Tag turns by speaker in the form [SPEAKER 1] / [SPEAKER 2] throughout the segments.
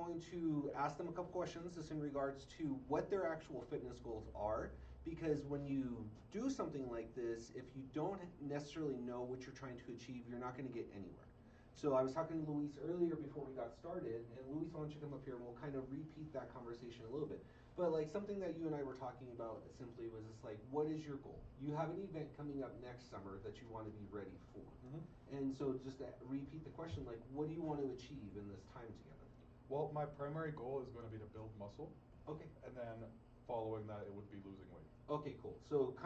[SPEAKER 1] going to ask them a couple questions just in regards to what their actual fitness goals are, because when you do something like this, if you don't necessarily know what you're trying to achieve, you're not going to get anywhere. So I was talking to Luis earlier before we got started, and Luis, why don't you come up here and we'll kind of repeat that conversation a little bit. But like something that you and I were talking about simply was just like, what is your goal? You have an event coming up next summer that you want to be ready for. Mm-hmm. And so just to repeat the question, like, what do you want to achieve in this time together?
[SPEAKER 2] Well, my primary goal is going to be to build muscle.
[SPEAKER 1] Okay.
[SPEAKER 2] And then following that, it would be losing weight.
[SPEAKER 1] Okay, cool. So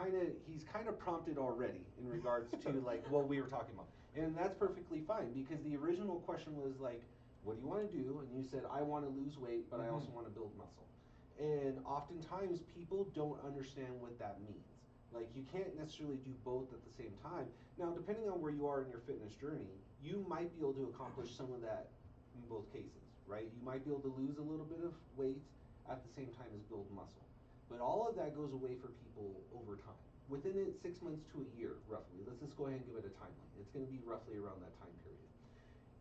[SPEAKER 1] he's kind of prompted already in regards to like what we were talking about. And that's perfectly fine, because the original question was like, what do you want to do? And you said, I want to lose weight, but I also want to build muscle. And oftentimes people don't understand what that means. Like, you can't necessarily do both at the same time. Now, depending on where you are in your fitness journey, you might be able to accomplish some of that in both cases, right? You might be able to lose a little bit of weight at the same time as build muscle. But all of that goes away for people over time. Within it, 6 months to a year, roughly. Let's just go ahead and give it a timeline. It's going to be roughly around that time period.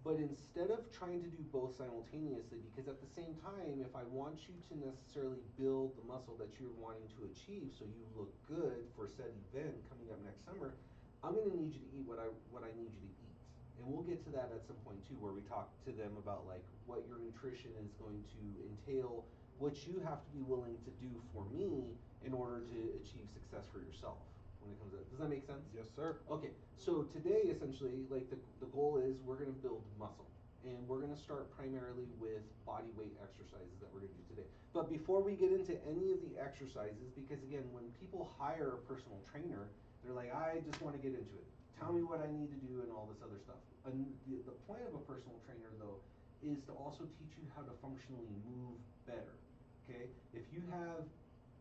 [SPEAKER 1] But instead of trying to do both simultaneously, because at the same time, if I want you to necessarily build the muscle that you're wanting to achieve so you look good for said event coming up next summer, I'm going to need you to eat what I need you to eat. And we'll get to that at some point too, where we talk to them about like what your nutrition is going to entail, what you have to be willing to do for me in order to achieve success for yourself when it comes to that. Does that make sense?
[SPEAKER 2] Yes, sir.
[SPEAKER 1] Okay, so today essentially, like the goal is we're going to build muscle. And we're going to start primarily with body weight exercises that we're going to do today. But before we get into any of the exercises, because again, when people hire a personal trainer, they're like, I just want to get into it. Tell me what I need to do and all this other stuff. And the point of a personal trainer, though, is to also teach you how to functionally move better. Okay? If you have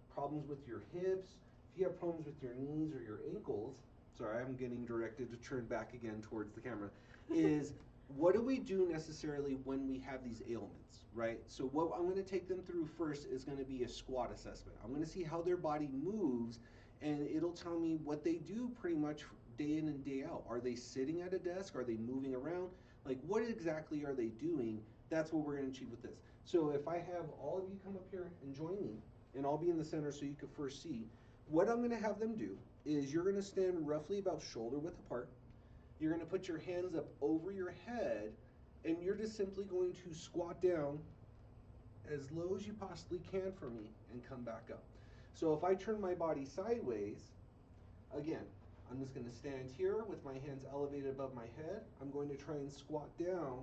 [SPEAKER 1] problems with your hips, if you have problems with your knees or your ankles, sorry, I'm getting directed to turn back again towards the camera, is what do we do necessarily when we have these ailments, right? So what I'm going to take them through first is going to be a squat assessment. I'm going to see how their body moves, and it'll tell me what they do pretty much day in and day out. Are they sitting at a desk? Are they moving around? Like, what exactly are they doing? That's what we're going to achieve with this. So if I have all of you come up here and join me, and I'll be in the center so you can first see, what I'm going to have them do is you're going to stand roughly about shoulder width apart. You're going to put your hands up over your head, and you're just simply going to squat down as low as you possibly can for me and come back up. So if I turn my body sideways, again, I'm just going to stand here with my hands elevated above my head. I'm going to try and squat down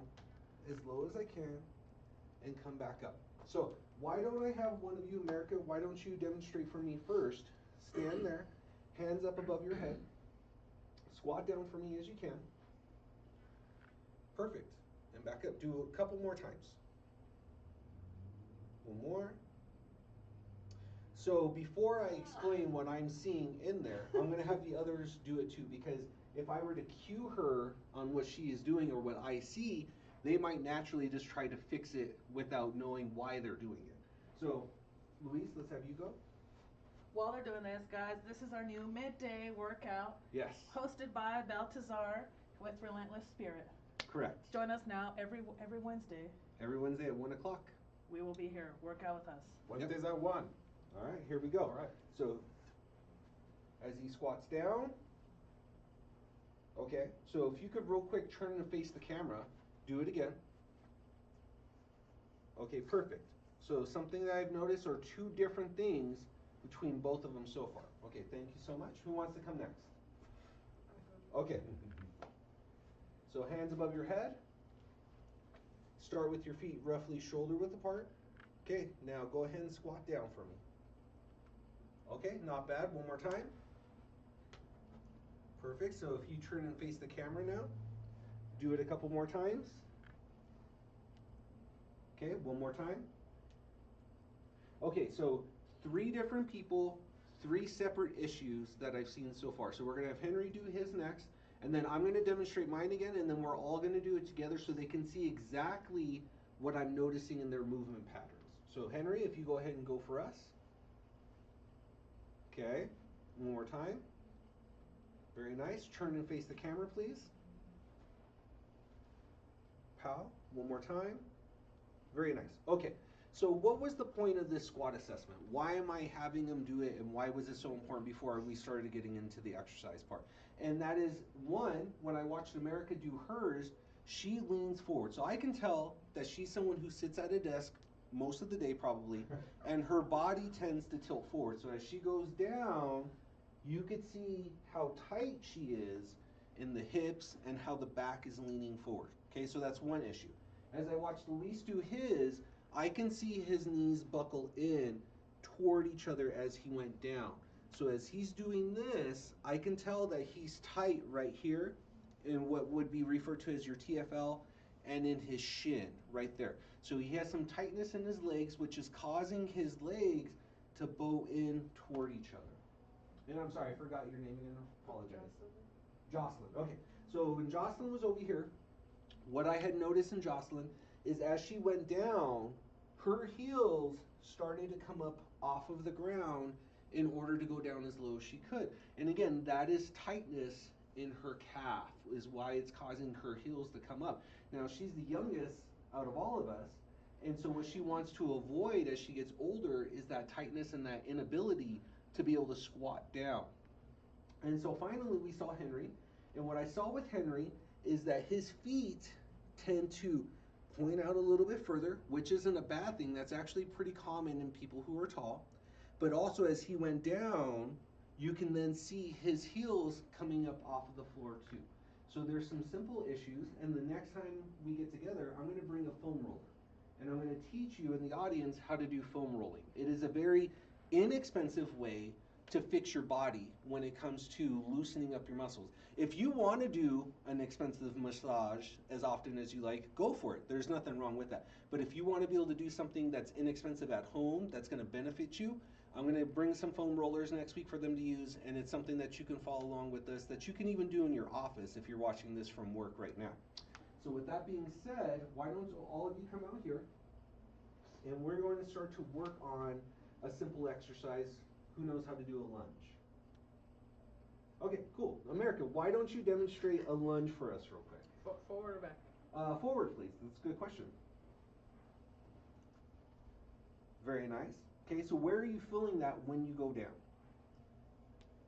[SPEAKER 1] as low as I can and come back up. So why don't I have one of you, America, why don't you demonstrate for me first? Stand there, hands up above your head. Squat down for me as you can. Perfect. And back up. Do a couple more times. One more. So before I explain what I'm seeing in there, I'm going to have the others do it too, because if I were to cue her on what she is doing or what I see, they might naturally just try to fix it without knowing why they're doing it. So, Luis, let's have you go.
[SPEAKER 3] While they're doing this, guys, this is our new midday workout.
[SPEAKER 1] Yes.
[SPEAKER 3] Hosted by Baltazar with Relentless Spirit.
[SPEAKER 1] Correct.
[SPEAKER 3] Join us now every Wednesday.
[SPEAKER 1] Every Wednesday at 1 o'clock.
[SPEAKER 3] We will be here. Work out with us.
[SPEAKER 2] Wednesdays at 1.
[SPEAKER 1] All right, here we go.
[SPEAKER 2] All right.
[SPEAKER 1] So, as he squats down, okay, so if you could real quick turn and face the camera, do it again. Okay, perfect. So something that I've noticed are two different things between both of them so far. Okay, thank you so much. Who wants to come next? Okay. So hands above your head. Start with your feet roughly shoulder width apart. Okay, now go ahead and squat down for me. Okay, not bad. One more time. Perfect. So if you turn and face the camera now, do it a couple more times. Okay, one more time. Okay, so 3 different people, 3 separate issues that I've seen so far. So we're going to have Henry do his next, and then I'm going to demonstrate mine again, and then we're all going to do it together so they can see exactly what I'm noticing in their movement patterns. So Henry, if you go ahead and go for us. Okay, one more time. Very nice. Turn and face the camera, please. Pow, one more time. Very nice. Okay. So what was the point of this squat assessment? Why am I having them do it, and why was it so important before we started getting into the exercise part? And that is, one, when I watched America do hers, she leans forward. So I can tell that she's someone who sits at a desk most of the day probably, and her body tends to tilt forward. So as she goes down, you could see how tight she is in the hips and how the back is leaning forward. Okay, so that's one issue. As I watched Luis do his, I can see his knees buckle in toward each other as he went down. So as he's doing this, I can tell that he's tight right here in what would be referred to as your TFL and in his shin right there. So he has some tightness in his legs, which is causing his legs to bow in toward each other. And I'm sorry, I forgot your name again. I apologize. Jocelyn. Okay. So when Jocelyn was over here, what I had noticed in Jocelyn is as she went down, her heels started to come up off of the ground in order to go down as low as she could. And again, that is tightness in her calf, is why it's causing her heels to come up. Now, she's the youngest out of all of us, and so what she wants to avoid as she gets older is that tightness and that inability to be able to squat down. And so finally we saw Henry, and what I saw with Henry is that his feet tend to point out a little bit further, which isn't a bad thing. That's actually pretty common in people who are tall. But also as he went down, you can then see his heels coming up off of the floor too. So there's some simple issues, and the next time we get together, I'm going to bring a foam roller. And I'm going to teach you in the audience how to do foam rolling. It is a very inexpensive way to fix your body when it comes to loosening up your muscles. If you want to do an expensive massage as often as you like, go for it. There's nothing wrong with that. But if you want to be able to do something that's inexpensive at home, that's going to benefit you, I'm going to bring some foam rollers next week for them to use, and it's something that you can follow along with this, that you can even do in your office if you're watching this from work right now. So with that being said, why don't all of you come out here, and we're going to start to work on a simple exercise. Who knows how to do a lunge? Okay, cool. America, why don't you demonstrate a lunge for us real quick?
[SPEAKER 3] Forward or back?
[SPEAKER 1] Forward, please. That's a good question. Very nice. Okay, so where are you feeling that when you go down?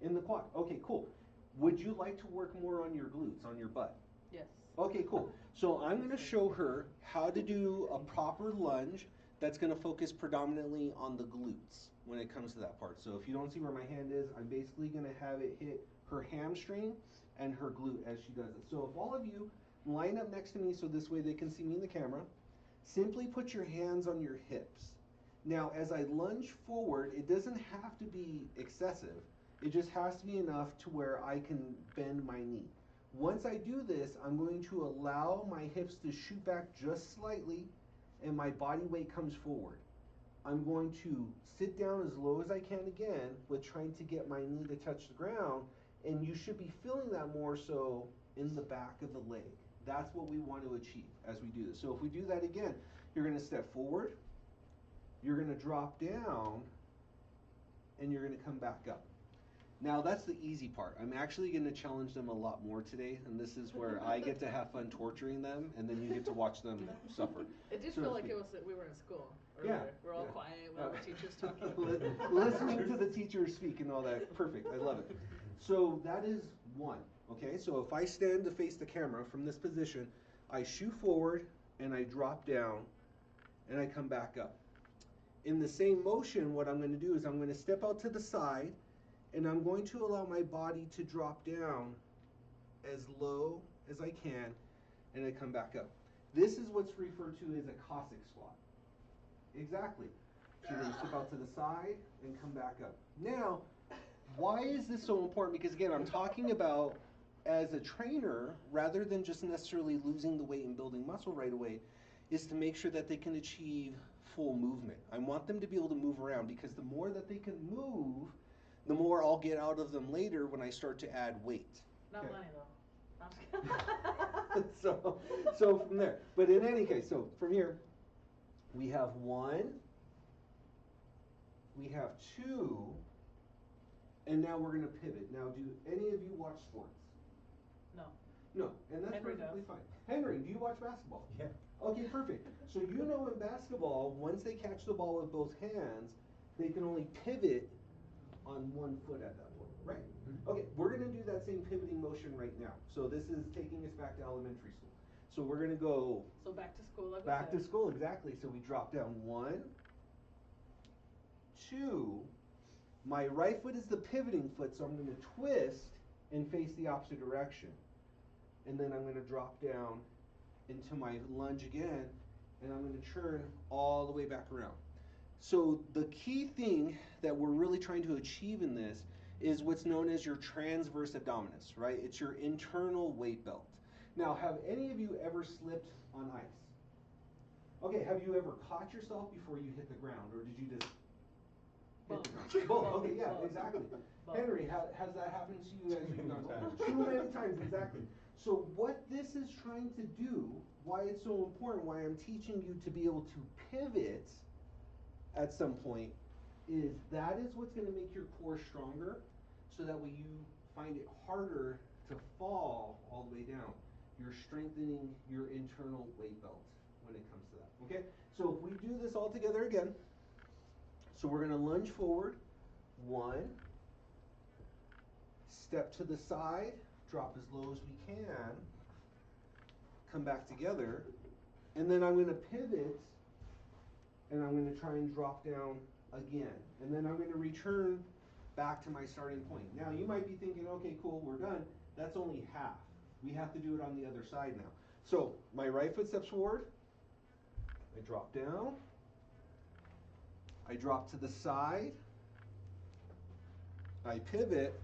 [SPEAKER 1] In the quad. Okay, cool. Would you like to work more on your glutes, on your butt?
[SPEAKER 3] Yes.
[SPEAKER 1] Okay, cool. So I'm going to show her how to do a proper lunge that's going to focus predominantly on the glutes when it comes to that part. So if you don't see where my hand is, I'm basically going to have it hit her hamstring and her glute as she does it. So if all of you line up next to me so this way they can see me in the camera, simply put your hands on your hips. Now, as I lunge forward, it doesn't have to be excessive. It just has to be enough to where I can bend my knee. Once I do this, I'm going to allow my hips to shoot back just slightly and my body weight comes forward. I'm going to sit down as low as I can again with trying to get my knee to touch the ground, and you should be feeling that more so in the back of the leg. That's what we want to achieve as we do this. So if we do that again, you're going to step forward, you're going to drop down, and you're going to come back up. Now that's the easy part. I'm actually going to challenge them a lot more today, and this is where I get to have fun torturing them, and then you get to watch them suffer.
[SPEAKER 3] It did
[SPEAKER 1] so
[SPEAKER 3] feel like it was we were in school earlier.
[SPEAKER 1] Yeah,
[SPEAKER 3] We're all
[SPEAKER 1] yeah.
[SPEAKER 3] quiet while the teacher's talking.
[SPEAKER 1] Listening to the teacher speak and all that. Perfect. I love it. So that is one. Okay, so if I stand to face the camera from this position, I shoot forward and I drop down and I come back up. In the same motion, what I'm going to do is I'm going to step out to the side and I'm going to allow my body to drop down as low as I can, and I come back up. This is what's referred to as a Cossack squat. Exactly. So you're going to step out to the side and come back up. Now, why is this so important? Because again, I'm talking about as a trainer, rather than just necessarily losing the weight and building muscle right away, is to make sure that they can achieve full movement. I want them to be able to move around, because the more that they can move, the more I'll get out of them later when I start to add weight.
[SPEAKER 3] Not
[SPEAKER 1] Okay.
[SPEAKER 3] money though. I'm just
[SPEAKER 1] so from there. But in any case, so from here, we have 1, we have 2, and now we're going to pivot. Now, do any of you watch sports?
[SPEAKER 3] No.
[SPEAKER 1] No, and that's
[SPEAKER 3] Henry
[SPEAKER 1] perfectly
[SPEAKER 3] does.
[SPEAKER 1] fine. Henry, do you watch basketball?
[SPEAKER 4] Yeah.
[SPEAKER 1] Okay, perfect. So you know in basketball, once they catch the ball with both hands, they can only pivot on one foot at that point, right?
[SPEAKER 4] Mhm.
[SPEAKER 1] Okay, we're gonna do that same pivoting motion right now. So this is taking us back to elementary school. So we're gonna go
[SPEAKER 3] So back to school, like we
[SPEAKER 1] back to
[SPEAKER 3] said.
[SPEAKER 1] school, exactly. So we drop down 1, 2. My right foot is the pivoting foot, so I'm gonna twist and face the opposite direction. And then I'm gonna drop down into my lunge again, and I'm gonna turn all the way back around. So the key thing that we're really trying to achieve in this is what's known as your transverse abdominis, right? It's your internal weight belt. Now, have any of you ever slipped on ice? Okay, have you ever caught yourself before you hit the ground, or did you just hit the ground?
[SPEAKER 3] Both.
[SPEAKER 1] Both, okay, yeah,
[SPEAKER 3] Both.
[SPEAKER 1] exactly.
[SPEAKER 3] Both.
[SPEAKER 1] Henry, has that happened to you as you've
[SPEAKER 4] Many
[SPEAKER 1] gone?
[SPEAKER 4] times.
[SPEAKER 1] Too many times, exactly. So what this is trying to do, why it's so important, why I'm teaching you to be able to pivot at some point, is that is what's going to make your core stronger, so that way you find it harder to fall all the way down. You're strengthening your internal weight belt when it comes to that. Okay, so if we do this all together again, so we're going to lunge forward, 1, step to the side, drop as low as we can, come back together, and then I'm going to pivot, and I'm going to try and drop down again, and then I'm going to return back to my starting point. Now you might be thinking, okay, cool, we're done. That's only half. We have to do it on the other side now. So my right foot steps forward, I drop down, I drop to the side, I pivot,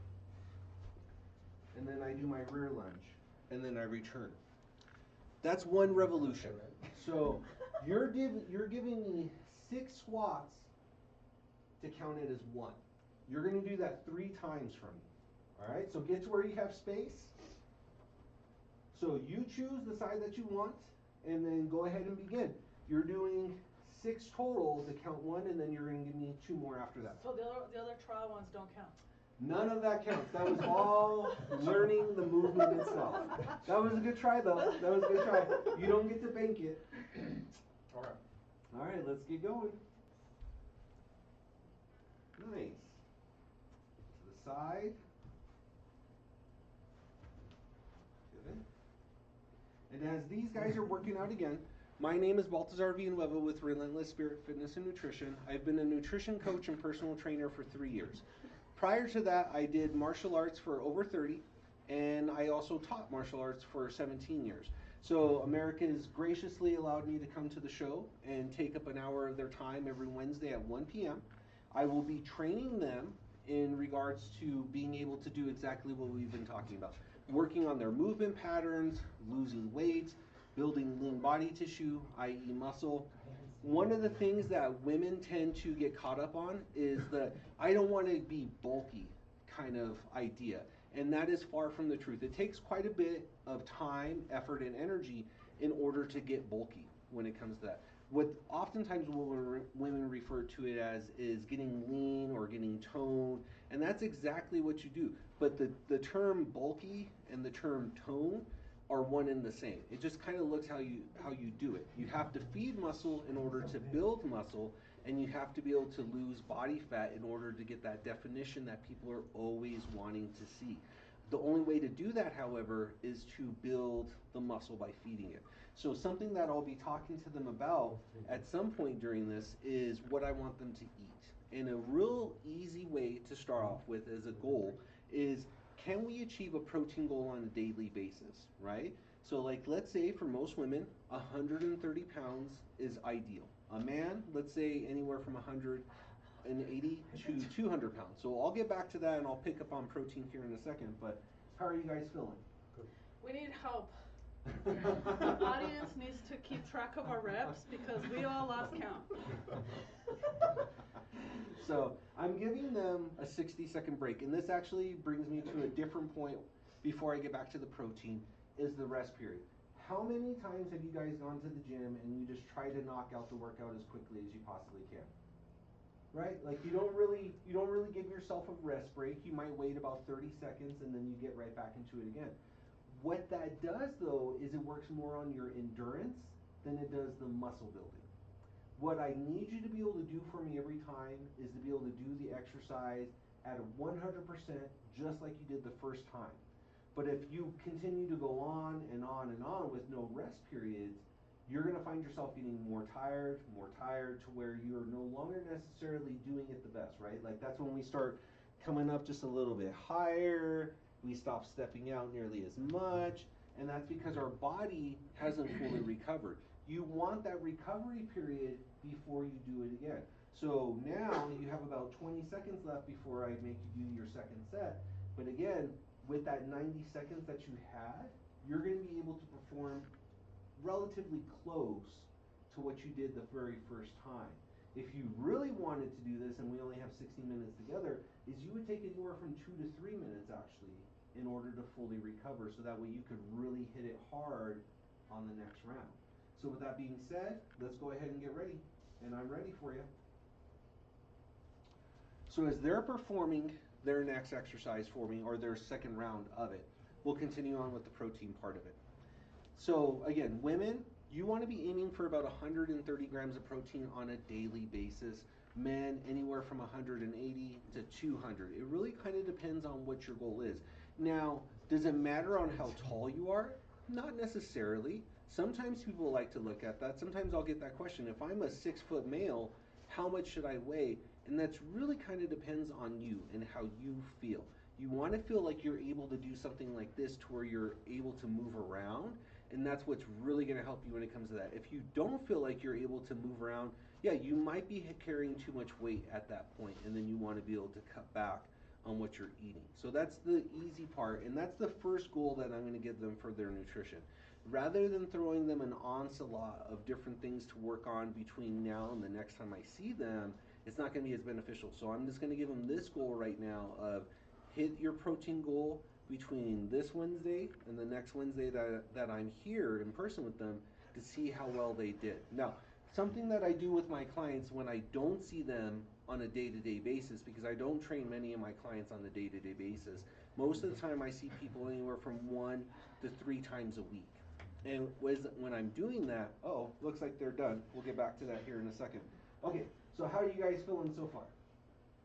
[SPEAKER 1] and then I do my rear lunge, and then I return. That's one revolution. So you're giving me 6 squats to count it as 1. You're going to do that 3 times from me. All right, so get to where you have space. So you choose the side that you want, and then go ahead and begin. You're doing 6 total to count 1, and then you're going to give me 2 more after that.
[SPEAKER 3] So the other trial ones don't count.
[SPEAKER 1] None of that counts. That was all learning the movement itself. That was a good try, though. That was a good try. You don't get to bank it.
[SPEAKER 2] All right.
[SPEAKER 1] All right, let's get going. Nice. To the side. Good. And as these guys are working out again, my name is Baltazar Villanueva with Relentless Spirit Fitness and Nutrition. I've been a nutrition coach and personal trainer for 3 years. Prior to that, I did martial arts for over 30, and I also taught martial arts for 17 years. So America has graciously allowed me to come to the show and take up an hour of their time every Wednesday at 1 p.m. I will be training them in regards to being able to do exactly what we've been talking about. Working on their movement patterns, losing weight, building lean body tissue, i.e. muscle. One of the things that women tend to get caught up on is the I don't want to be bulky kind of idea. And that is far from the truth. It takes quite a bit of time, effort, and energy in order to get bulky when it comes to that. What oftentimes women refer to it as is getting lean or getting toned, and that's exactly what you do. But the term bulky and the term tone are one and the same. It just kind of looks how you do it. You have to feed muscle in order to build muscle, and you have to be able to lose body fat in order to get that definition that people are always wanting to see. The only way to do that, however, is to build the muscle by feeding it. So something that I'll be talking to them about at some point during this is what I want them to eat. And a real easy way to start off with as a goal is, can we achieve a protein goal on a daily basis, right? So like, let's say for most women, 130 pounds is ideal. A man, let's say anywhere from 180 to 200 pounds. So I'll get back to that and I'll pick up on protein here in a second, but how are you guys feeling?
[SPEAKER 3] We need help. The audience needs to keep track of our reps because we all lost count.
[SPEAKER 1] So I'm giving them a 60-second break, and this actually brings me to a different point before I get back to the protein, is the rest period. How many times have you guys gone to the gym and you just try to knock out the workout as quickly as you possibly can? Right? Like you don't really give yourself a rest break. You might wait about 30 seconds and then you get right back into it again. What that does though is it works more on your endurance than it does the muscle building. What I need you to be able to do for me every time is to be able to do the exercise at 100% just like you did the first time. But if you continue to go on and on and on with no rest periods, you're going to find yourself getting more tired to where you're no longer necessarily doing it the best, right? Like that's when we start coming up just a little bit higher, we stop stepping out nearly as much, and that's because our body hasn't fully recovered. You want that recovery period before you do it again. So now you have about 20 seconds left before I make you do your second set. But again, with that 90 seconds that you had, you're going to be able to perform relatively close to what you did the very first time. If you really wanted to do this, and we only have 60 minutes together, is you would take anywhere from 2 to 3 minutes actually in order to fully recover, so that way you could really hit it hard on the next round. So with that being said, let's go ahead and get ready, and I'm ready for you. So as they're performing their next exercise for me, or their second round of it, we'll continue on with the protein part of it. So again, women, you want to be aiming for about 130 grams of protein on a daily basis. Men, anywhere from 180 to 200. It really kind of depends on what your goal is. Now, does it matter on how tall you are? Not necessarily. Sometimes people like to look at that. Sometimes I'll get that question. If I'm a 6-foot male, how much should I weigh? And that's really kind of depends on you and how you feel. You want to feel like you're able to do something like this to where you're able to move around, and that's what's really going to help you when it comes to that. If you don't feel like you're able to move around, yeah, you might be carrying too much weight at that point, and then you want to be able to cut back on what you're eating. So that's the easy part, and that's the first goal that I'm going to give them for their nutrition. Rather than throwing them an onslaught of different things to work on between now and the next time I see them, it's not going to be as beneficial. So I'm just going to give them this goal right now of hit your protein goal between this Wednesday and the next Wednesday that I'm here in person with them to see how well they did. Now, something that I do with my clients when I don't see them on a day-to-day basis, because I don't train many of my clients on a day-to-day basis, most of the time I see people anywhere from 1 to 3 times a week. And when I'm doing that, looks like they're done. We'll get back to that here in a second. Okay, so how are you guys feeling so far?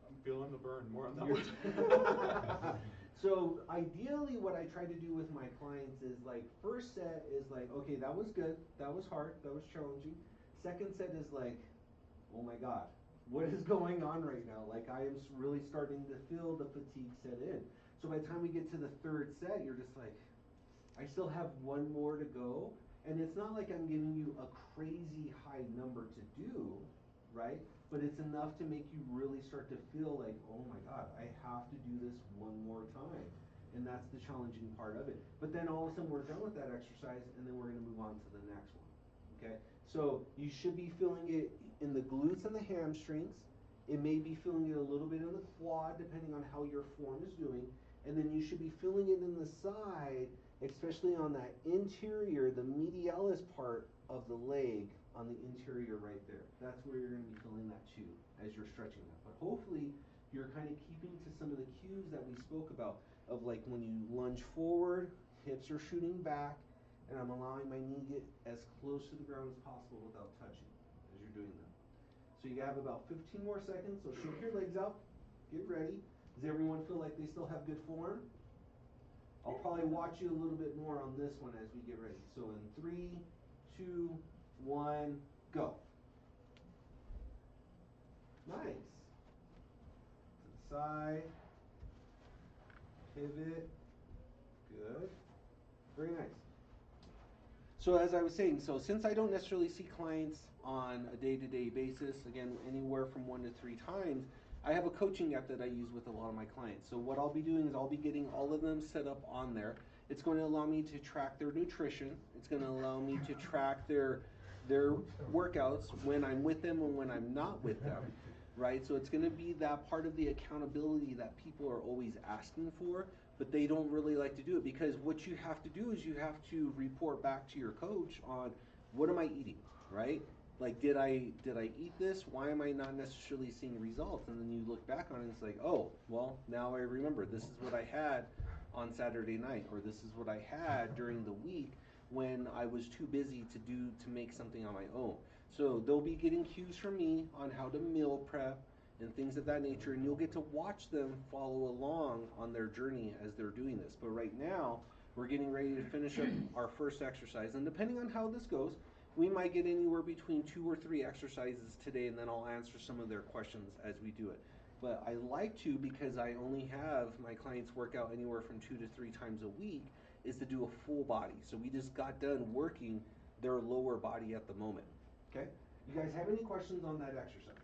[SPEAKER 2] I'm feeling the burn more on that one.
[SPEAKER 1] So ideally what I try to do with my clients is like, first set is like, okay, that was good, that was hard, that was challenging. Second set is like, oh my God, what is going on right now? Like I am really starting to feel the fatigue set in. So by the time we get to the third set, you're just like, I still have one more to go. And it's not like I'm giving you a crazy high number to do, right? But it's enough to make you really start to feel like, oh my God, I have to do this one more time. And that's the challenging part of it. But then all of a sudden we're done with that exercise, and then we're going to move on to the next one. Okay? So you should be feeling it in the glutes and the hamstrings. It may be feeling it a little bit in the quad, depending on how your form is doing. And then you should be feeling it in the side, especially on that interior, the medialis part of the leg on the interior right there. That's where you're going to be feeling that too as you're stretching that. But hopefully you're kind of keeping to some of the cues that we spoke about, of like when you lunge forward, hips are shooting back, and I'm allowing my knee to get as close to the ground as possible without touching as you're doing that. So you have about 15 more seconds, so shake your legs out, get ready. Does everyone feel like they still have good form? I'll probably watch you a little bit more on this one as we get ready. So in 3, 2, 1, go. Nice. To the side. Pivot. Good. Very nice. So as I was saying, so since I don't necessarily see clients on a day-to-day basis, again, anywhere from 1 to 3 times, I have a coaching app that I use with a lot of my clients. So what I'll be doing is I'll be getting all of them set up on there. It's going to allow me to track their nutrition. It's going to allow me to track their workouts when I'm with them and when I'm not with them, right? So it's going to be that part of the accountability that people are always asking for, but they don't really like to do it, because what you have to do is you have to report back to your coach on, what am I eating, right? Like, did I eat this? Why am I not necessarily seeing results? And then you look back on it and it's like, oh, well, now I remember this is what I had on Saturday night, or this is what I had during the week when I was too busy to make something on my own. So they'll be getting cues from me on how to meal prep and things of that nature, and you'll get to watch them follow along on their journey as they're doing this. But right now, we're getting ready to finish up our first exercise, and depending on how this goes, we might get anywhere between 2 or 3 exercises today, and then I'll answer some of their questions as we do it. But I like to, because I only have my clients work out anywhere from 2 to 3 times a week, is to do a full body. So we just got done working their lower body at the moment. Okay? You guys have any questions on that exercise?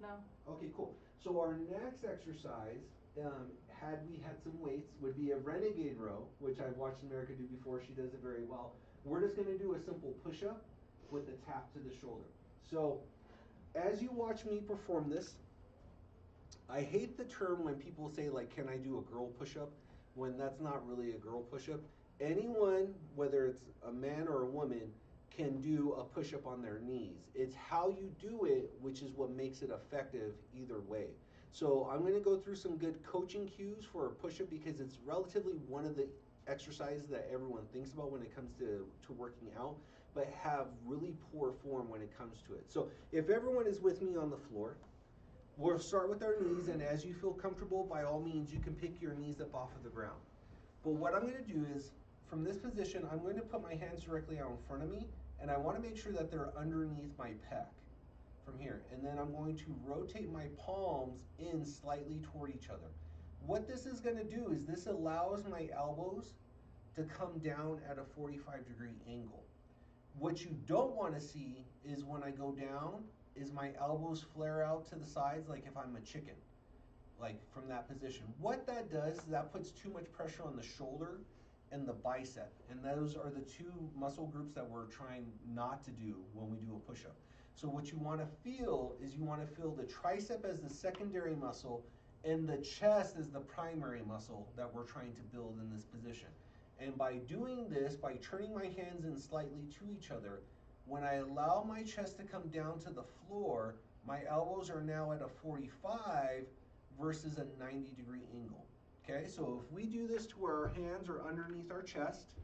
[SPEAKER 3] No.
[SPEAKER 1] Okay, cool. So our next exercise, had we had some weights, would be a renegade row, which I've watched America do before. She does it very well. We're just going to do a simple push-up with a tap to the shoulder. So as you watch me perform this, I hate the term when people say, like, can I do a girl push-up, when that's not really a girl push-up. Anyone, whether it's a man or a woman, can do a push-up on their knees. It's how you do it, which is what makes it effective either way. So I'm going to go through some good coaching cues for a push-up, because it's relatively one of the exercises that everyone thinks about when it comes to working out, but have really poor form when it comes to it. So if everyone is with me on the floor, we'll start with our knees, and as you feel comfortable, by all means, you can pick your knees up off of the ground. But what I'm going to do is, from this position, I'm going to put my hands directly out in front of me, and I want to make sure that they're underneath my pec from here. And then I'm going to rotate my palms in slightly toward each other. What this is going to do is this allows my elbows to come down at a 45-degree angle. What you don't want to see is when I go down, is my elbows flare out to the sides like if I'm a chicken, like from that position. What that does is that puts too much pressure on the shoulder and the bicep, and those are the 2 muscle groups that we're trying not to do when we do a push-up. So what you want to feel is you want to feel the tricep as the secondary muscle and the chest as the primary muscle that we're trying to build in this position. And by doing this, by turning my hands in slightly to each other, when I allow my chest to come down to the floor, my elbows are now at a 45 versus a 90-degree angle. Okay, so if we do this to where our hands are underneath our chest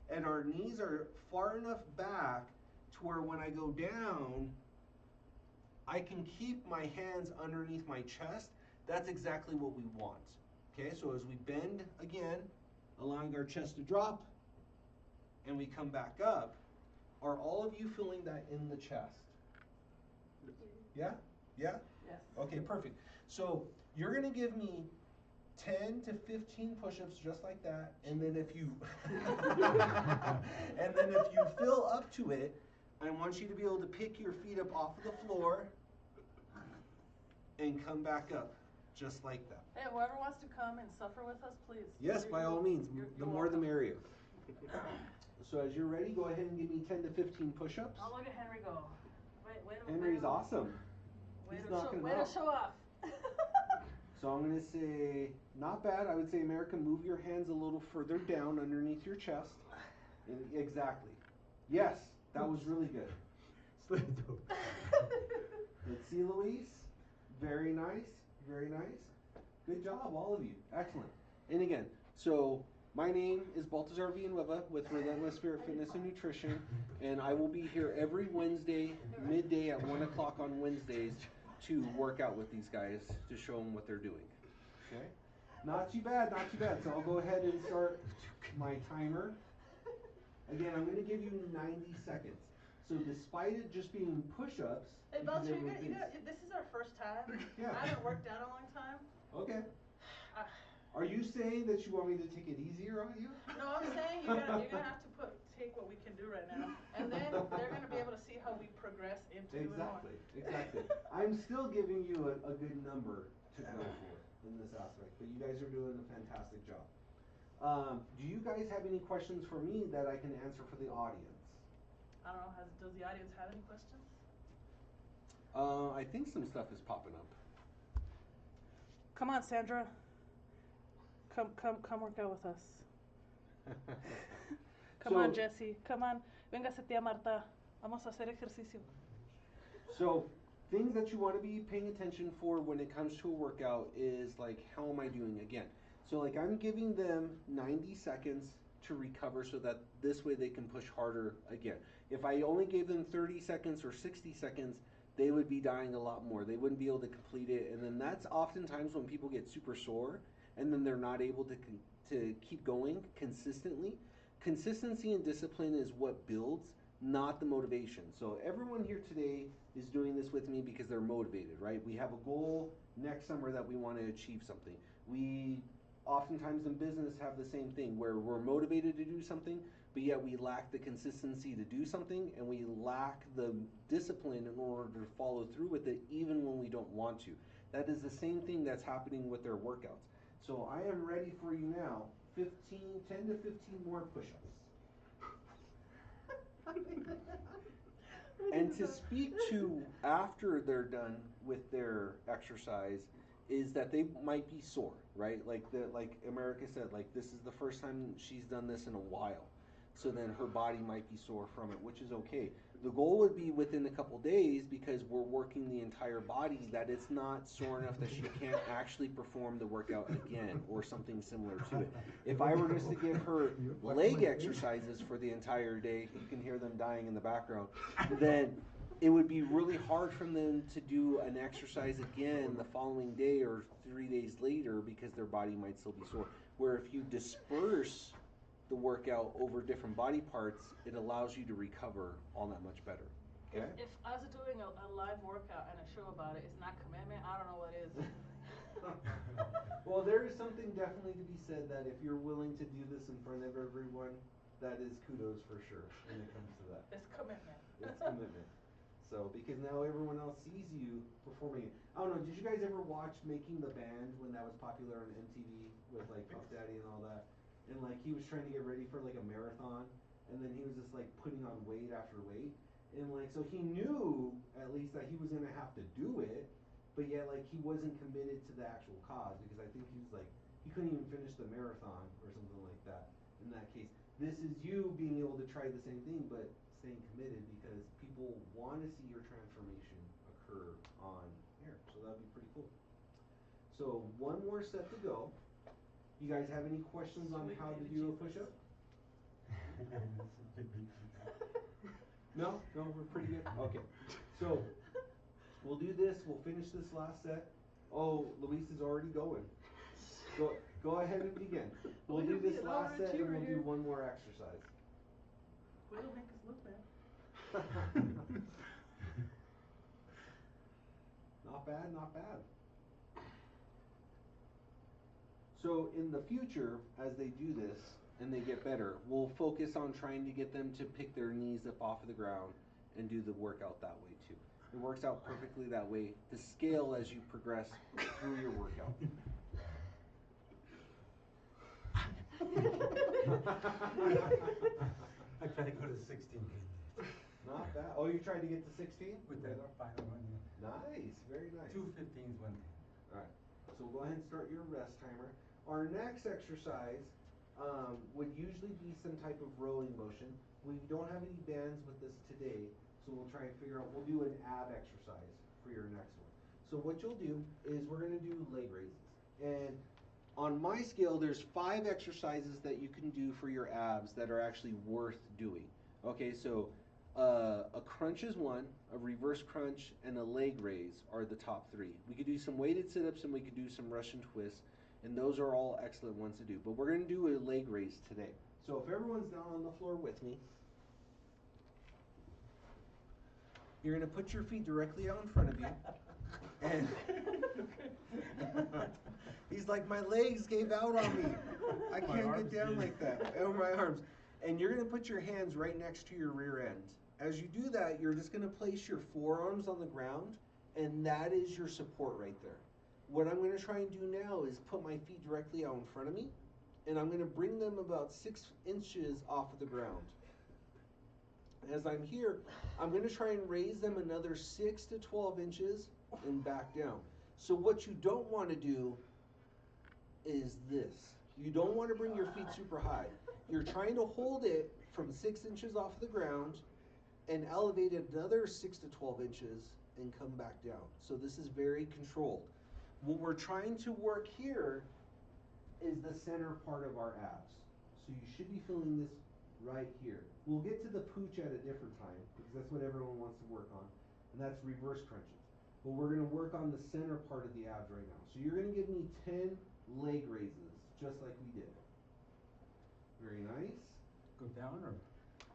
[SPEAKER 1] and our knees are far enough back to where when I go down, I can keep my hands underneath my chest, that's exactly what we want. Okay, so as we bend again, allowing our chest to drop, and we come back up, are all of you feeling that in the chest? Yeah? Yeah?
[SPEAKER 3] Yes.
[SPEAKER 1] Okay, perfect. So you're going to give me 10 to 15 push-ups just like that, and then if you fill up to it, I want you to be able to pick your feet up off of the floor and come back up just like that.
[SPEAKER 3] Hey, whoever wants to come and suffer with us, please.
[SPEAKER 1] Yes, by all means, the more the
[SPEAKER 3] welcome.
[SPEAKER 1] merrier. So as you're ready, go ahead and give me 10 to 15 push-ups.
[SPEAKER 3] Oh, look at Henry go. Wait.
[SPEAKER 1] Henry's awesome.
[SPEAKER 3] Way
[SPEAKER 1] He's
[SPEAKER 3] to
[SPEAKER 1] knocking
[SPEAKER 3] show,
[SPEAKER 1] it
[SPEAKER 3] way to
[SPEAKER 1] out.
[SPEAKER 3] show off.
[SPEAKER 1] So I'm going to say, not bad. I would say, America, move your hands a little further down underneath your chest. Exactly. Yes, that was really good. Let's see, Luis. Very nice. Very nice. Good job, all of you. Excellent. And again, so my name is Baltazar Villanueva with Relentless Spirit Fitness and Nutrition, and I will be here every Wednesday, midday at 1 o'clock on Wednesdays to work out with these guys to show them what they're doing. Okay? Not too bad, not too bad. So I'll go ahead and start my timer. Again, I'm going to give you 90 seconds. So despite it just being push-ups,
[SPEAKER 3] Hey,
[SPEAKER 1] because
[SPEAKER 3] Belcher,
[SPEAKER 1] everyone thinks-
[SPEAKER 3] this is our first time.
[SPEAKER 1] Yeah.
[SPEAKER 3] I haven't worked out a long time.
[SPEAKER 1] Okay. Are you saying that you want me to take it easier on you?
[SPEAKER 3] No, I'm saying you're gonna have to take what we can do right now, and then they're gonna be able to see how we progress into doing more.
[SPEAKER 1] Exactly. I'm still giving you a good number to go for in this aspect, but you guys are doing a fantastic job. Do you guys have any questions for me that I can answer for the audience?
[SPEAKER 3] I don't know, does the audience have any questions?
[SPEAKER 1] I think some stuff is popping up.
[SPEAKER 3] Come on, Sandra. Come work out with us. Come on, Jesse. Come on. Véngase, tía Marta. Vamos a hacer ejercicio.
[SPEAKER 1] So, things that you want to be paying attention for when it comes to a workout is like, how am I doing again? So like I'm giving them 90 seconds to recover so that this way they can push harder again. If I only gave them 30 seconds or 60 seconds, they would be dying a lot more. They wouldn't be able to complete it, and then that's oftentimes when people get super sore and then they're not able to keep going consistently. Consistency and discipline is what builds, not the motivation. So everyone here today is doing this with me because they're motivated, right? We have a goal next summer that we want to achieve something. We oftentimes in business have the same thing where we're motivated to do something, but yet we lack the consistency to do something, and we lack the discipline in order to follow through with it even when we don't want to. That is the same thing that's happening with their workouts. So I am ready for you now. 10 to 15 more push-ups. And to speak to after they're done with their exercise is that they might be sore, right? Like America said, like this is the first time she's done this in a while. So then her body might be sore from it, which is okay. The goal would be within a couple days, because we're working the entire body, that it's not sore enough that she can't actually perform the workout again or something similar to it. If I were just to give her leg exercises for the entire day, you can hear them dying in the background, then it would be really hard for them to do an exercise again the following day or 3 days later because their body might still be sore. Where if you disperse the workout over different body parts, it allows you to recover all that much better. Okay?
[SPEAKER 3] If us doing a live workout and a show about it is not commitment, I don't know what is.
[SPEAKER 1] Well, there is something definitely to be said that if you're willing to do this in front of everyone, that is kudos for sure when it comes to that.
[SPEAKER 3] It's commitment.
[SPEAKER 1] It's commitment. So, because now everyone else sees you performing it. I don't know, did you guys ever watch Making the Band when that was popular on MTV with like Puff Daddy and all that? And like he was trying to get ready for like a marathon, and then he was just like putting on weight after weight, and like so he knew at least that he was gonna have to do it, but yet like he wasn't committed to the actual cause, because I think he was like he couldn't even finish the marathon or something like that. In that case, this is you being able to try the same thing but staying committed, because people want to see your transformation occur on air. So that'd be pretty cool. So one more set to go. You guys have any questions on how to do a push-up? No, we're pretty good. Okay, so we'll do this. We'll finish this last set. Oh, Luis is already going. Go ahead and begin. We'll do this last set and we'll do one more exercise.
[SPEAKER 3] Way to make us look bad.
[SPEAKER 1] Not bad, not bad. So in the future, as they do this and they get better, we'll focus on trying to get them to pick their knees up off of the ground and do the workout that way too. It works out perfectly that way to scale as you progress through your workout.
[SPEAKER 4] I try to go to 16.
[SPEAKER 1] Not bad. Oh, you tried to get to 16?
[SPEAKER 4] With the final one, yeah.
[SPEAKER 1] Nice, very nice.
[SPEAKER 4] 2 15s, 1 10.
[SPEAKER 1] Alright, so go ahead and start your rest timer. Our next exercise would usually be some type of rowing motion. We don't have any bands with us today, so we'll try and figure out, we'll do an ab exercise for your next one. So what you'll do is we're going to do leg raises. And on my scale, there's 5 exercises that you can do for your abs that are actually worth doing. Okay, so a crunch is one, a reverse crunch, and a leg raise are the top 3. We could do some weighted sit-ups and we could do some Russian twists, and those are all excellent ones to do. But we're going to do a leg raise today. So if everyone's down on the floor with me, you're going to put your feet directly out in front of you. And he's like, my legs gave out on me. I can't get down like that. Oh, my arms. And you're going to put your hands right next to your rear end. As you do that, you're just going to place your forearms on the ground, and that is your support right there. What I'm going to try and do now is put my feet directly out in front of me, and I'm going to bring them about 6 inches off of the ground. As I'm here, I'm going to try and raise them another 6 to 12 inches and back down. So what you don't want to do is this. You don't want to bring your feet super high. You're trying to hold it from 6 inches off the ground and elevate it another 6 to 12 inches and come back down. So this is very controlled. What we're trying to work here is the center part of our abs. So you should be feeling this right here. We'll get to the pooch at a different time because that's what everyone wants to work on, and that's reverse crunches. But we're gonna work on the center part of the abs right now. So you're gonna give me 10 leg raises, just like we did. Very nice.
[SPEAKER 4] Go down or?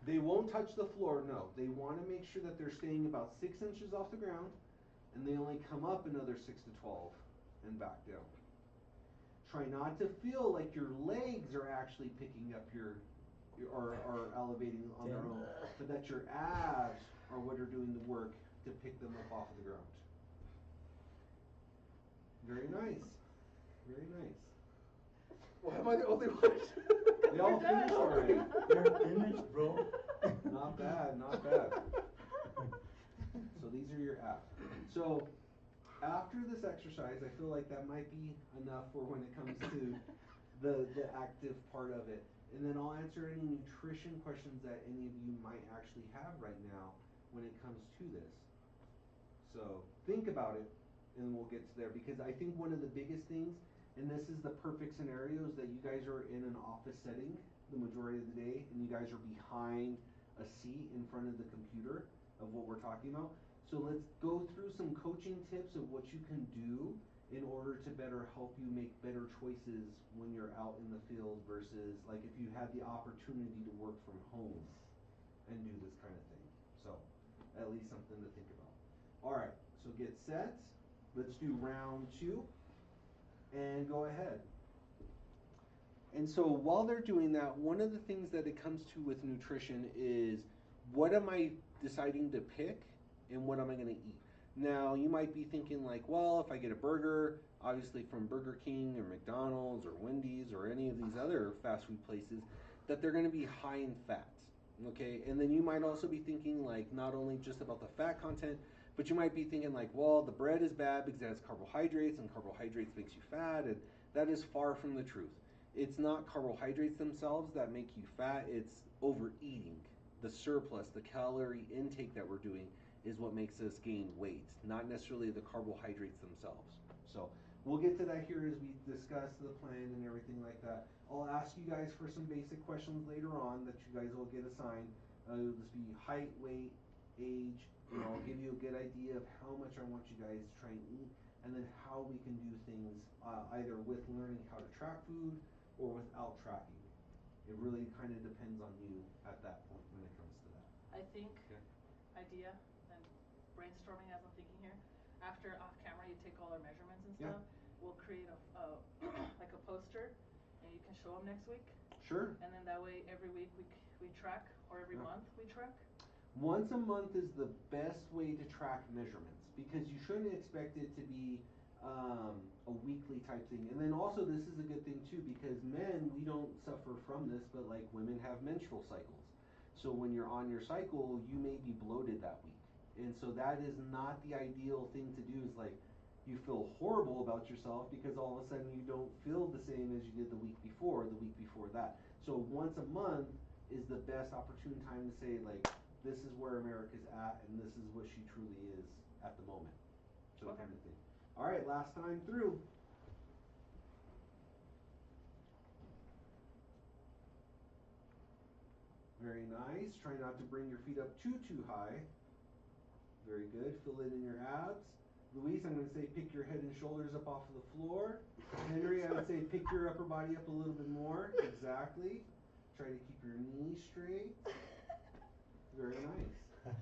[SPEAKER 1] They won't touch the floor, no. They wanna make sure that they're staying about 6 inches off the ground, and they only come up another 6 to 12 and back down. Try not to feel like your legs are actually picking up or elevating on their own, but that your abs are what are doing the work to pick them up off of the ground. Very nice. Very nice.
[SPEAKER 2] Why am I the only one?
[SPEAKER 1] They all finished already.
[SPEAKER 4] You're finished, bro.
[SPEAKER 1] Not bad, not bad. So these are your abs. So after this exercise, I feel like that might be enough for when it comes to the active part of it. And then I'll answer any nutrition questions that any of you might actually have right now when it comes to this. So think about it, and we'll get to there, because I think one of the biggest things, and this is the perfect scenario, is that you guys are in an office setting the majority of the day, and you guys are behind a seat in front of the computer of what we're talking about. So let's go through some coaching tips of what you can do in order to better help you make better choices when you're out in the field versus like if you had the opportunity to work from home and do this kind of thing. So at least something to think about. All right, so get set. Let's do round 2 and go ahead. And so while they're doing that, one of the things that it comes to with nutrition is what am I deciding to pick and what am I going to eat? Now, you might be thinking like, well, if I get a burger, obviously from Burger King or McDonald's or Wendy's or any of these other fast food places, that they're going to be high in fat, okay? And then you might also be thinking like not only just about the fat content, but you might be thinking like, well, the bread is bad because it has carbohydrates and carbohydrates makes you fat, and that is far from the truth. It's not carbohydrates themselves that make you fat, it's overeating. The surplus, the calorie intake that we're doing is what makes us gain weight, not necessarily the carbohydrates themselves. So we'll get to that here as we discuss the plan and everything like that. I'll ask you guys for some basic questions later on that you guys will get assigned. It'll just be height, weight, age, and I'll give you a good idea of how much I want you guys to try and eat, and then how we can do things either with learning how to track food or without tracking. It really kind of depends on you at that point when it comes to that.
[SPEAKER 3] I think,
[SPEAKER 1] Okay.
[SPEAKER 3] idea, and brainstorming as I'm thinking here, after off camera you take all our measurements and
[SPEAKER 1] Yeah.
[SPEAKER 3] stuff, we'll create a like a poster, and you can show them next week.
[SPEAKER 1] Sure.
[SPEAKER 3] And then that way every week we track, or every
[SPEAKER 1] Yeah.
[SPEAKER 3] month we track.
[SPEAKER 1] Once a month is the best way to track measurements, because you shouldn't expect it to be a weekly type thing. And then also this is a good thing too, because men, we don't suffer from this, but like women have menstrual cycles. So when you're on your cycle, you may be bloated that week. And so that is not the ideal thing to do, is like you feel horrible about yourself because all of a sudden you don't feel the same as you did the week before, the week before that. So once a month is the best opportune time to say like, this is where America's at and this is what she truly is at the moment. So
[SPEAKER 3] Okay.
[SPEAKER 1] kind of thing. All right, last time through. Very nice. Try not to bring your feet up too high. Very good. Feel it in your abs. Luis, I'm going to say pick your head and shoulders up off of the floor. Henry, I would say pick your upper body up a little bit more. Exactly. Try to keep your knees straight. Very nice.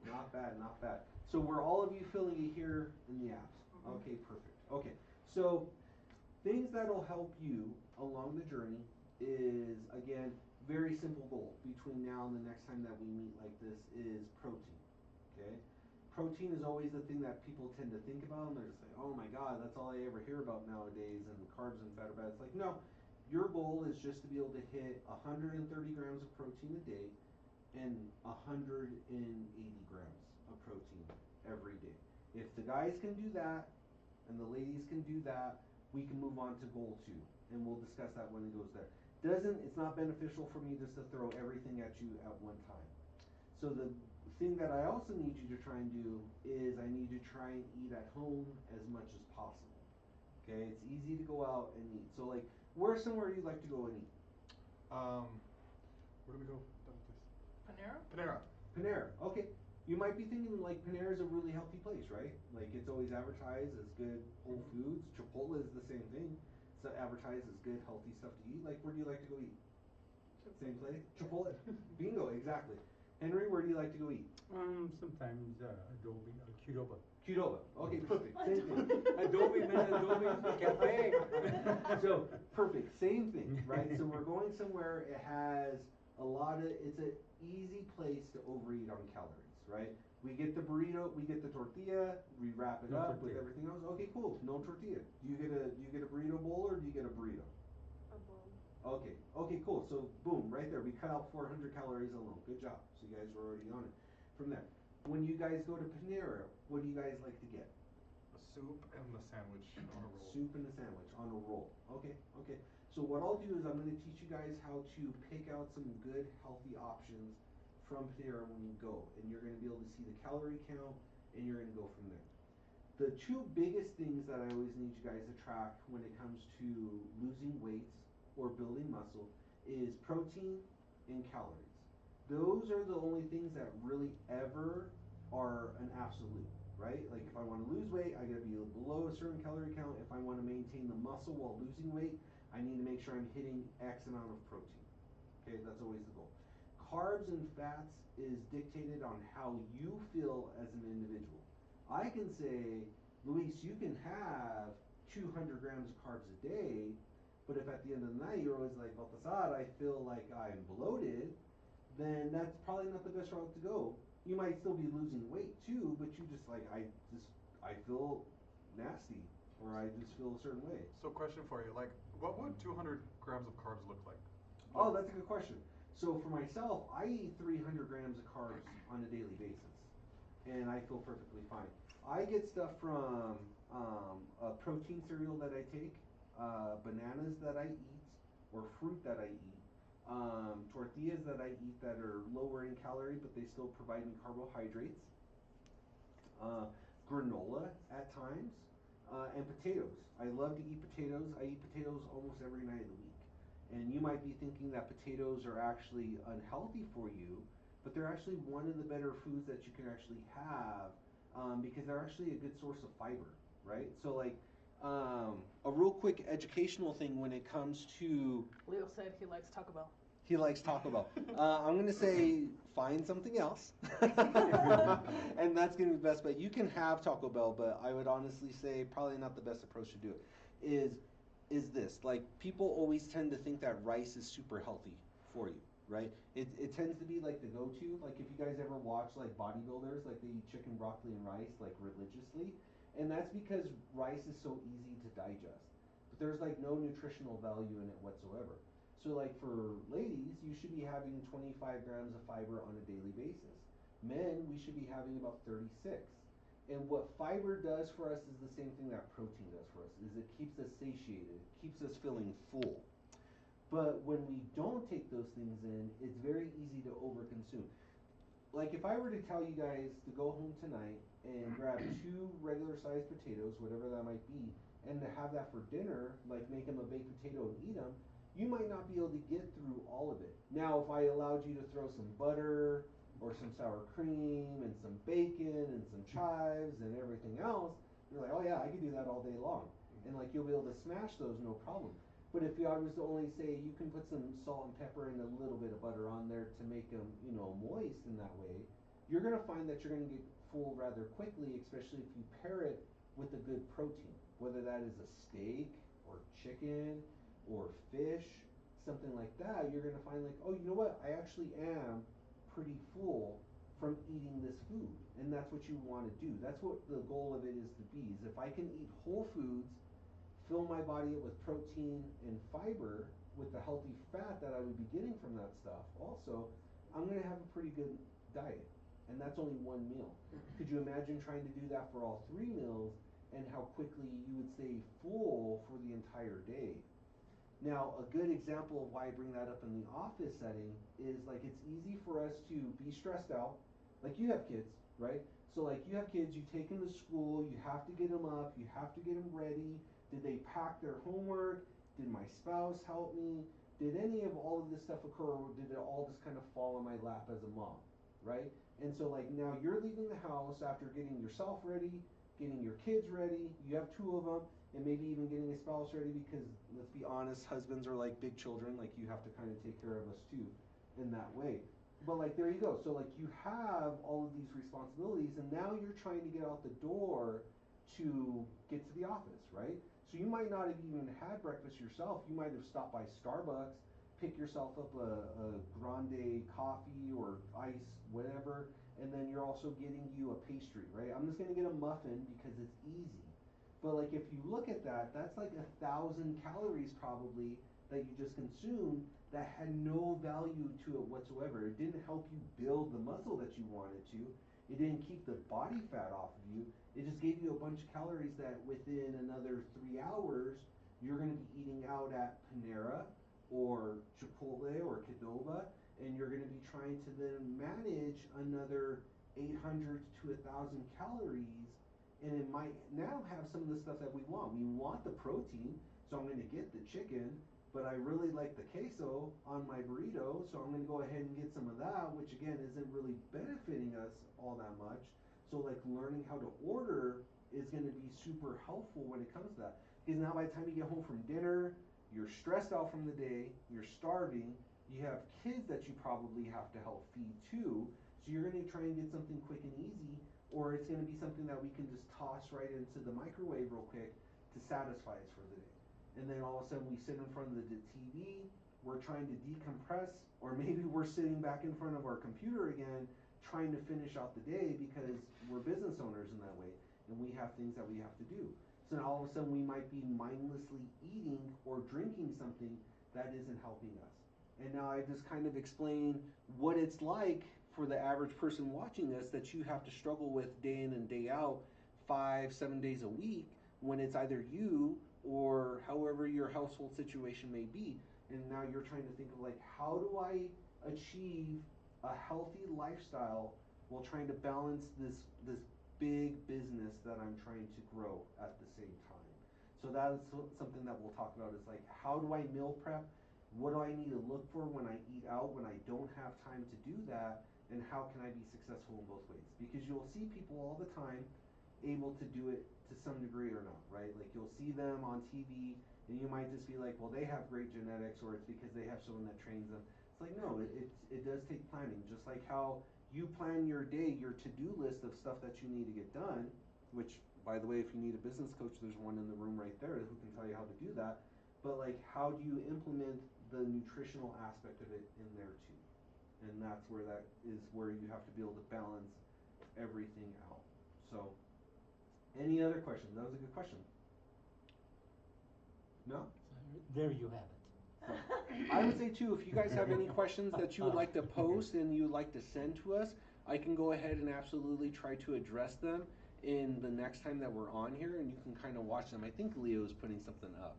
[SPEAKER 1] Not bad, not bad. So were all of you feeling it here in the abs?
[SPEAKER 3] Mm-hmm.
[SPEAKER 1] Okay, perfect. Okay, so things that'll help you along the journey is, again, very simple goal between now and the next time that we meet like this is protein, okay? Protein is always the thing that people tend to think about, and they're just like, oh my God, that's all I ever hear about nowadays, and carbs and fat are bad. It's like, no, your goal is just to be able to hit 130 grams of protein a day and 180 grams of protein every day. If the guys can do that and the ladies can do that, we can move on to goal 2, and we'll discuss that when it goes there. It's not beneficial for me just to throw everything at you at one time. So the thing that I also need you to try and do is I need you to try and eat at home as much as possible. Okay, it's easy to go out and eat. So like, where's somewhere you'd like to go and eat?
[SPEAKER 2] Where do we go? That place.
[SPEAKER 3] Panera?
[SPEAKER 2] Panera.
[SPEAKER 1] Panera. Okay. You might be thinking like Panera is a really healthy place, right? Like it's always advertised as good whole foods. Chipotle is the same thing. It's advertised as good healthy stuff to eat. Like where do you like to go eat? Same place? Chipotle. Bingo, exactly. Henry, where do you like to go eat?
[SPEAKER 4] Sometimes Adobe, Qdoba.
[SPEAKER 1] Qdoba. Okay, perfect. Same thing.
[SPEAKER 4] Adobe, man, Adobe Cafe.
[SPEAKER 1] So perfect, same thing, right? So we're going somewhere. It has a lot of. It's an easy place to overeat on calories, right? We get the burrito, we get the tortilla, we wrap it
[SPEAKER 4] No
[SPEAKER 1] up with
[SPEAKER 4] tortilla.
[SPEAKER 1] everything else. Okay, cool. No tortilla. Do you get a burrito bowl or do you get a burrito?
[SPEAKER 3] A bowl.
[SPEAKER 1] Okay, okay, cool. So boom, right there, we cut out 400 calories alone. Good job. So you guys were already on it. From there, when you guys go to Panera, what do you guys like to get?
[SPEAKER 2] A soup and the sandwich on a roll.
[SPEAKER 1] Soup and a sandwich on a roll. Okay, okay. So what I'll do is I'm going to teach you guys how to pick out some good healthy options from Panera when you go, and you're going to be able to see the calorie count, and you're going to go from there. The two biggest things that I always need you guys to track when it comes to losing weight or building muscle is protein and calories. Those are the only things that really ever are an absolute, right? Like if I want to lose weight, I gotta be below a certain calorie count. If I want to maintain the muscle while losing weight, I need to make sure I'm hitting X amount of protein. Okay, that's always the goal. Carbs and fats is dictated on how you feel as an individual. I can say, Luis, you can have 200 grams of carbs a day, but if at the end of the night you're always like, Baltasar, I feel like I'm bloated, then that's probably not the best route to go. You might still be losing weight too, but you just like, I feel nasty, or I just feel a certain way.
[SPEAKER 2] So question for you, like, what would 200 grams of carbs look like?
[SPEAKER 1] Oh, that's a good question. So for myself, I eat 300 grams of carbs on a daily basis, and I feel perfectly fine. I get stuff from a protein cereal that I take, bananas that I eat, or fruit that I eat, tortillas that I eat that are lower in calorie, but they still provide me carbohydrates, granola at times, and potatoes. I love to eat potatoes. I eat potatoes almost every night of the week. And you might be thinking that potatoes are actually unhealthy for you, but they're actually one of the better foods that you can actually have, because they're actually a good source of fiber, right? So like, a real quick educational thing when it comes to
[SPEAKER 3] Leo said he likes Taco Bell.
[SPEAKER 1] he likes Taco Bell. I'm gonna say find something else, and that's gonna be the best. But you can have Taco Bell, but I would honestly say probably not the best approach to do it. Is this like people always tend to think that rice is super healthy for you, right? It tends to be like the go-to. Like if you guys ever watch like bodybuilders, like they eat chicken, broccoli, and rice like religiously, and that's because rice is so easy to digest. But there's like no nutritional value in it whatsoever. So like for ladies, you should be having 25 grams of fiber on a daily basis. Men, we should be having about 36. And what fiber does for us is the same thing that protein does for us, is it keeps us satiated, it keeps us feeling full. But when we don't take those things in, it's very easy to overconsume. Like if I were to tell you guys to go home tonight and grab 2 regular sized potatoes, whatever that might be, and to have that for dinner, like make them a baked potato and eat them, you might not be able to get through all of it. Now, if I allowed you to throw some butter or some sour cream and some bacon and some chives and everything else, you're like, oh yeah, I could do that all day long. And like you'll be able to smash those no problem. But if I was to only say you can put some salt and pepper and a little bit of butter on there to make them, moist in that way, you're gonna find that you're gonna get full rather quickly, especially if you pair it with a good protein, whether that is a steak or chicken or fish, something like that. You're gonna find like, oh, you know what? I actually am pretty full from eating this food, and that's what you want to do. That's what the goal of it is to be. Is if I can eat whole foods, fill my body up with protein and fiber with the healthy fat that I would be getting from that stuff, also, I'm gonna have a pretty good diet, and that's only one meal. Could you imagine trying to do that for all 3 meals and how quickly you would stay full for the entire day? Now, a good example of why I bring that up in the office setting is like it's easy for us to be stressed out. Like you have kids, right? So like you have kids, you take them to school, you have to get them up, you have to get them ready, Did they pack their homework? Did my spouse help me? Did any of all of this stuff occur, or did it all just kind of fall in my lap as a mom, right? And so like now you're leaving the house after getting yourself ready, getting your kids ready, you have two of them, and maybe even getting a spouse ready, because let's be honest, husbands are like big children, like you have to kind of take care of us too in that way. But like there you go, so like you have all of these responsibilities, and now you're trying to get out the door to get to the office, right? So you might not have even had breakfast yourself. You might have stopped by Starbucks, pick yourself up a grande coffee or ice, whatever, and then you're also getting you a pastry, right? I'm just gonna get a muffin because it's easy. But like if you look at that, that's like 1,000 calories probably that you just consumed that had no value to it whatsoever. It didn't help you build the muscle that you wanted to. It didn't keep the body fat off of you. It just gave you a bunch of calories that within another 3 hours, you're gonna be eating out at Panera or Chipotle or Qdoba, and you're gonna be trying to then manage another 800 to 1,000 calories, and it might now have some of the stuff that we want. We want the protein, so I'm gonna get the chicken, but I really like the queso on my burrito, so I'm gonna go ahead and get some of that, which again isn't really benefiting us all that much. So like learning how to order is gonna be super helpful when it comes to that. Because now by the time you get home from dinner, you're stressed out from the day, you're starving, you have kids that you probably have to help feed too, so you're gonna try and get something quick and easy, or it's gonna be something that we can just toss right into the microwave real quick to satisfy us for the day. And then all of a sudden we sit in front of the TV, we're trying to decompress, or maybe we're sitting back in front of our computer again, trying to finish out the day because we're business owners in that way, and we have things that we have to do. So now all of a sudden we might be mindlessly eating or drinking something that isn't helping us. And now I just kind of explained what it's like for the average person watching us that you have to struggle with day in and day out, 5-7 days a week, when it's either you or however your household situation may be. And now you're trying to think of like, how do I achieve a healthy lifestyle while trying to balance this big business that I'm trying to grow at the same time. So that is something that we'll talk about, is like, how do I meal prep? What do I need to look for when I eat out, when I don't have time to do that? And how can I be successful in both ways? Because you'll see people all the time able to do it to some degree or not, right? Like you'll see them on TV and you might just be like, well, they have great genetics, or it's because they have someone that trains them. It's like, no, it does take planning. Just like how you plan your day, your to-do list of stuff that you need to get done, which, by the way, if you need a business coach, there's one in the room right there who can tell you how to do that. But like, how do you implement the nutritional aspect of it in there too? And that's where that is where you have to be able to balance everything out. So, any other questions? That was a good question. No?
[SPEAKER 4] There you have it.
[SPEAKER 1] I would say too, if you guys have any questions that you would like to post and you would like to send to us, I can go ahead and absolutely try to address them in the next time that we're on here, and you can kind of watch them. I think Leo's putting something up.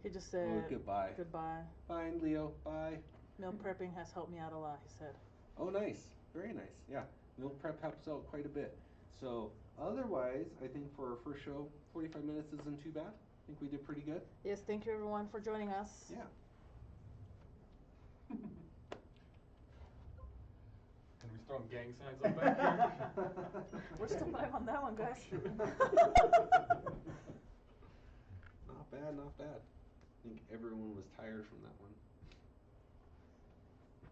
[SPEAKER 3] He just said
[SPEAKER 1] goodbye.
[SPEAKER 3] Goodbye.
[SPEAKER 1] Fine, Leo. Bye.
[SPEAKER 3] Meal prepping has helped me out a lot, he said.
[SPEAKER 1] Oh, nice. Very nice. Yeah. Meal prep helps out quite a bit. So, otherwise, I think for our first show, 45 minutes isn't too bad. I think we did pretty good.
[SPEAKER 3] Yes, thank you everyone for joining us.
[SPEAKER 1] Yeah.
[SPEAKER 2] Can we throw gang signs up back here?
[SPEAKER 3] We're still live on that one, guys.
[SPEAKER 1] Not bad, not bad. I think everyone was tired from that one.